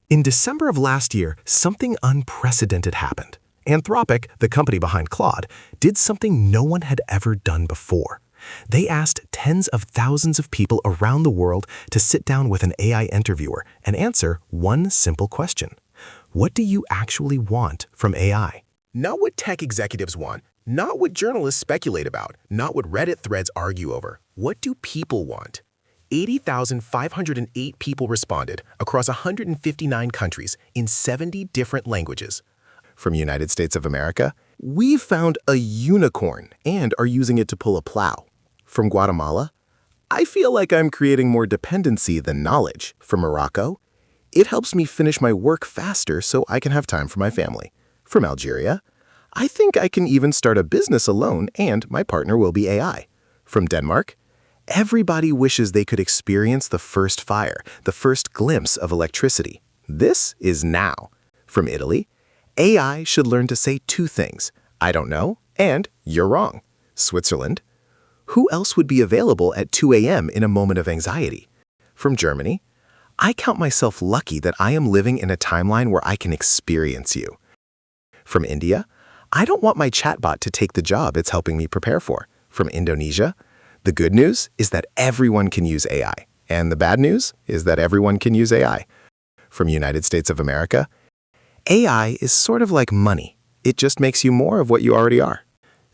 In December of last year, something unprecedented happened. Anthropic, the company behind Claude, did something no one had ever done before. They asked tens of thousands of people around the world to sit down with an AI interviewer and answer one simple question. What do you actually want from AI? Not what tech executives want, not what journalists speculate about, not what Reddit threads argue over. What do people want? 80,508 people responded across 159 countries in 70 different languages. From United States of America, we found a unicorn and are using it to pull a plow. From Guatemala, I feel like I'm creating more dependency than knowledge. From Morocco, it helps me finish my work faster so I can have time for my family. From Algeria, I think I can even start a business alone and my partner will be AI. From Denmark, everybody wishes they could experience the first fire, the first glimpse of electricity. This is now. From Italy, AI should learn to say two things, I don't know, and you're wrong. Switzerland, who else would be available at 2 a.m. in a moment of anxiety? From Germany, I count myself lucky that I am living in a timeline where I can experience you. From India, I don't want my chatbot to take the job it's helping me prepare for. From Indonesia, the good news is that everyone can use AI, and the bad news is that everyone can use AI. From United States of America, AI is sort of like money. It just makes you more of what you already are.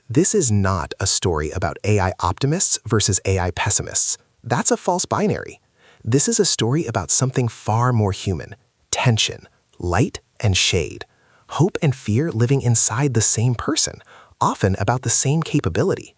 This is not a story about AI optimists versus AI pessimists. That's a false binary. This is a story about something far more human: tension, light and shade, hope and fear living inside the same person, often about the same capability.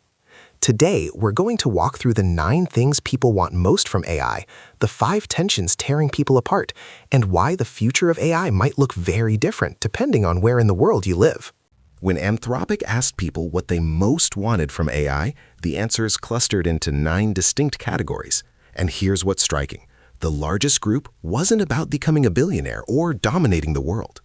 Today, we're going to walk through the 9 things people want most from AI, the 5 tensions tearing people apart, and why the future of AI might look very different depending on where in the world you live. When Anthropic asked people what they most wanted from AI, the answers clustered into 9 distinct categories. And here's what's striking. The largest group wasn't about becoming a billionaire or dominating the world.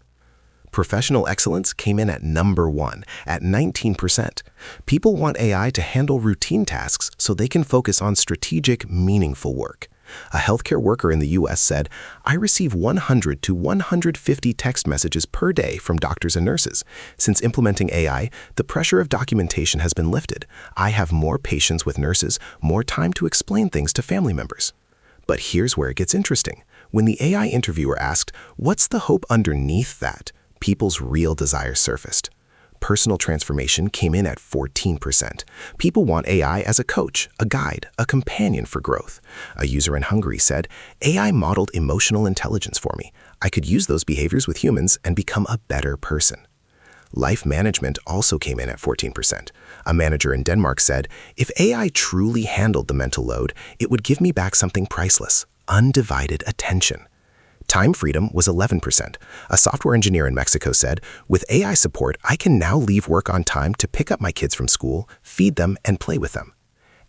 Professional excellence came in at number 1, at 19%. People want AI to handle routine tasks so they can focus on strategic, meaningful work. A healthcare worker in the US said, I receive 100 to 150 text messages per day from doctors and nurses. Since implementing AI, the pressure of documentation has been lifted. I have more patience with nurses, more time to explain things to family members. But here's where it gets interesting. When the AI interviewer asked, what's the hope underneath that? People's real desires surfaced. Personal transformation came in at 14%. People want AI as a coach, a guide, a companion for growth. A user in Hungary said, AI modeled emotional intelligence for me. I could use those behaviors with humans and become a better person. Life management also came in at 14%. A manager in Denmark said, if AI truly handled the mental load, it would give me back something priceless: undivided attention. Time freedom was 11%. A software engineer in Mexico said, with AI support, I can now leave work on time to pick up my kids from school, feed them, and play with them.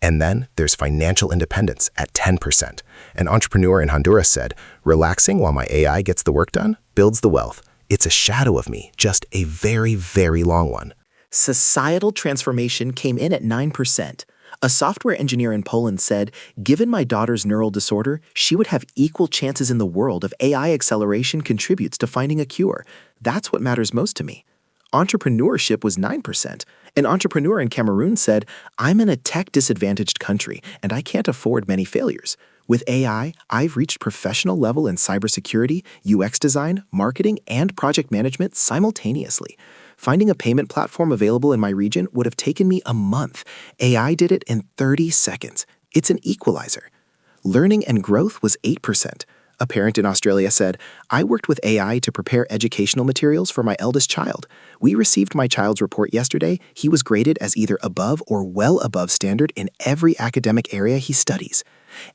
And then there's financial independence at 10%. An entrepreneur in Honduras said, relaxing while my AI gets the work done builds the wealth. It's a shadow of me, just a very, very long one. Societal transformation came in at 9%. A software engineer in Poland said, given my daughter's neural disorder, she would have equal chances in the world if AI acceleration contributes to finding a cure. That's what matters most to me. Entrepreneurship was 9%. An entrepreneur in Cameroon said, I'm in a tech-disadvantaged country, and I can't afford many failures. With AI, I've reached professional level in cybersecurity, UX design, marketing, and project management simultaneously. Finding a payment platform available in my region would have taken me a month. AI did it in 30 seconds. It's an equalizer. Learning and growth was 8%. A parent in Australia said, I worked with AI to prepare educational materials for my eldest child. We received my child's report yesterday. He was graded as either above or well above standard in every academic area he studies.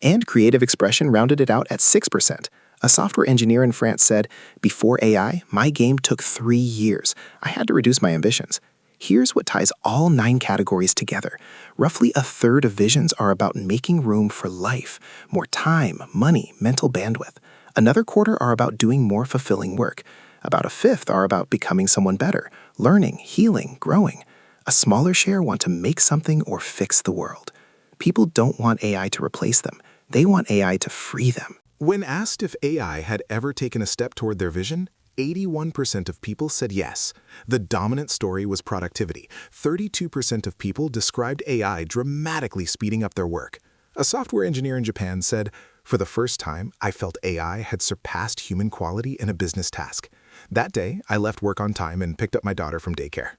And creative expression rounded it out at 6%. A software engineer in France said, before AI, my game took 3 years. I had to reduce my ambitions. Here's what ties all 9 categories together. Roughly a third of visions are about making room for life, more time, money, mental bandwidth. Another quarter are about doing more fulfilling work. About a fifth are about becoming someone better, learning, healing, growing. A smaller share want to make something or fix the world. People don't want AI to replace them. They want AI to free them. When asked if AI had ever taken a step toward their vision, 81% of people said yes. The dominant story was productivity. 32% of people described AI dramatically speeding up their work. A software engineer in Japan said, "For the first time, I felt AI had surpassed human quality in a business task. That day, I left work on time and picked up my daughter from daycare."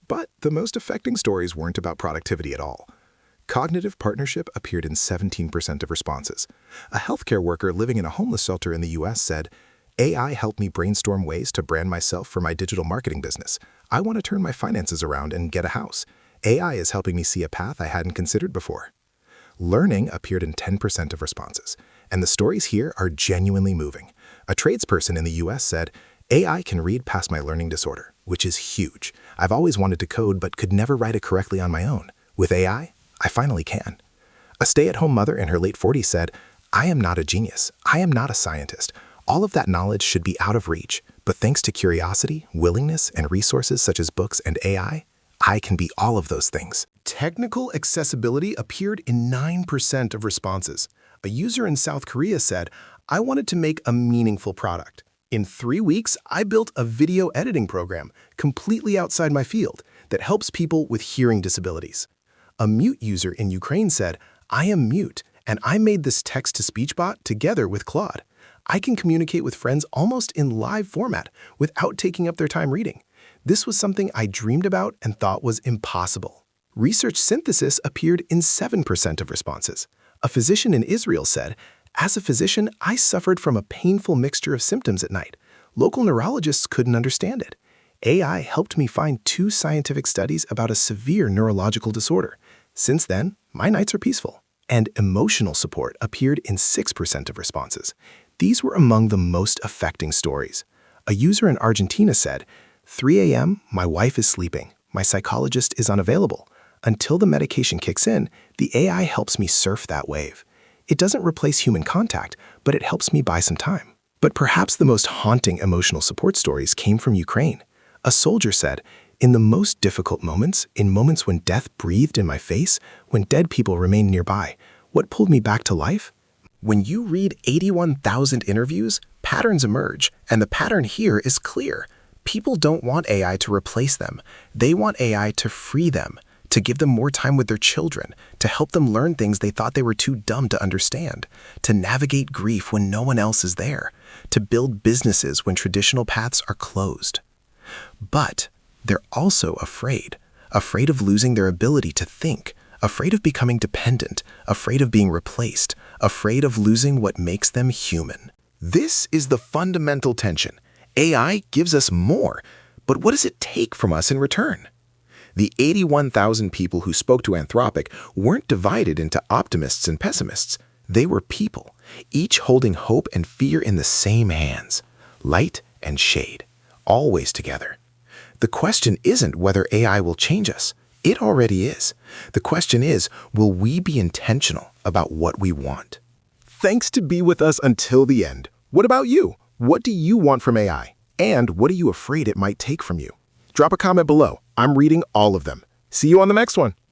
But the most affecting stories weren't about productivity at all. Cognitive partnership appeared in 17% of responses. A healthcare worker living in a homeless shelter in the US said, "AI helped me brainstorm ways to brand myself for my digital marketing business. I want to turn my finances around and get a house. AI is helping me see a path I hadn't considered before." Learning appeared in 10% of responses, and the stories here are genuinely moving. A tradesperson in the US said, "AI can read past my learning disorder, which is huge. I've always wanted to code but could never write it correctly on my own. With AI, I finally can." A stay-at-home mother in her late 40s said, "I am not a genius. I am not a scientist. All of that knowledge should be out of reach, but thanks to curiosity, willingness, and resources such as books and AI, I can be all of those things." Technical accessibility appeared in 9% of responses. A user in South Korea said, "I wanted to make a meaningful product. In 3 weeks, I built a video editing program completely outside my field that helps people with hearing disabilities." A mute user in Ukraine said, "I am mute, and I made this text-to-speech bot together with Claude. I can communicate with friends almost in live format without taking up their time reading. This was something I dreamed about and thought was impossible." Research synthesis appeared in 7% of responses. A physician in Israel said, "As a physician, I suffered from a painful mixture of symptoms at night. Local neurologists couldn't understand it. AI helped me find 2 scientific studies about a severe neurological disorder. Since then, my nights are peaceful." And emotional support appeared in 6% of responses. These were among the most affecting stories. A user in Argentina said, 3 a.m., my wife is sleeping. My psychologist is unavailable. Until the medication kicks in, the AI helps me surf that wave. It doesn't replace human contact, but it helps me buy some time. But perhaps the most haunting emotional support stories came from Ukraine. A soldier said, "In the most difficult moments, in moments when death breathed in my face, when dead people remained nearby, what pulled me back to life?" When you read 81,000 interviews, patterns emerge, and the pattern here is clear. People don't want AI to replace them. They want AI to free them, to give them more time with their children, to help them learn things they thought they were too dumb to understand, to navigate grief when no one else is there, to build businesses when traditional paths are closed. But they're also afraid of losing their ability to think, afraid of becoming dependent, afraid of being replaced, afraid of losing what makes them human. This is the fundamental tension. AI gives us more, but what does it take from us in return? The 81,000 people who spoke to Anthropic weren't divided into optimists and pessimists. They were people, each holding hope and fear in the same hands, light and shade, always together. The question isn't whether AI will change us. It already is. The question is, will we be intentional about what we want? Thanks to be with us until the end. What about you? What do you want from AI? And what are you afraid it might take from you? Drop a comment below. I'm reading all of them. See you on the next one.